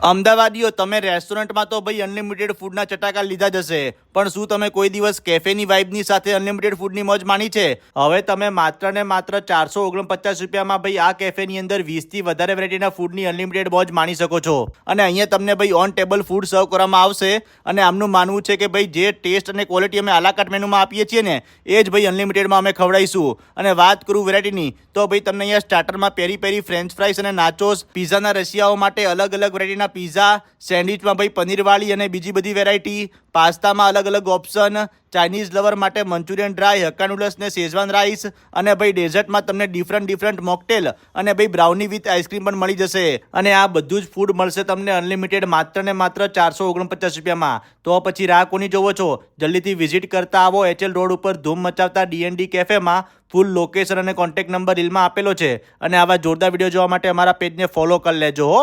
અમદાવાદીઓ, તમે રેસ્ટોરન્ટમાં તો ભાઈ અનલિમિટેડ ફૂડના ચટાકા લીધા જ હશે, પણ શું તમે કોઈ દિવસ કેફેની વાઇબની સાથે અનલિમિટેડ ફૂડની મોજ માણી છે? હવે તમે માત્ર ને માત્ર 449 રૂપિયામાં ભાઈ આ કેફેની અંદર 20થી વધારે વેરાયટીના ફૂડની અનલિમિટેડ મોજ માણી શકો છો. અને અહીંયા તમને ભાઈ ઓન ટેબલ ફૂડ સર્વ કરવામાં આવશે. અને આમનું માનવું છે કે ભાઈ જે ટેસ્ટ અને ક્વોલિટી અમે આલાકાટ મેનુમાં આપીએ છીએ ને, એ જ ભાઈ અનલિમિટેડમાં અમે ખવડાવીશું. અને વાત કરું વેરાયટીની, તો ભાઈ તમને અહીંયા સ્ટાર્ટરમાં પેરી પેરી, ફ્રેન્ચ ફ્રાઈસ અને નાચોસ, પીઝાના રશિયાઓ માટે અલગ અલગ વેરાયટીના પીઝા, સેન્ડવિચમાં ભાઈ પનીરવાળી અને બીજી બધી વેરાયટી, પાસ્તામાં અલગ અલગ ઓપ્શન, ચાઇનીઝ લવર માટે મંચુરિયન ડ્રાય, હક્કા નૂડલ્સ ને શેઝવાન રાઈસ, અને ભાઈ ડેઝર્ટમાં તમને ડિફરન્ટ મોકટેલ અને ભાઈ બ્રાઉની વિથ આઈસ્ક્રીમ પણ મળી જશે. અને આ બધું જ ફૂડ મળશે તમને અનલિમિટેડ માત્ર ને માત્ર 449 રૂપિયામાં. તો પછી રાહ કોની જોવો છો? જલ્દીથી વિઝિટ કરતા આવો HL રોડ ઉપર ધૂમ મચાવતા D&D કેફેમાં. ફૂલ લોકેશન અને કોન્ટેક્ટ નંબર રીલમાં આપેલો છે. અને આવા જોરદાર વિડીયો જોવા માટે અમારા પેજને ફોલો કરી લેજો હો.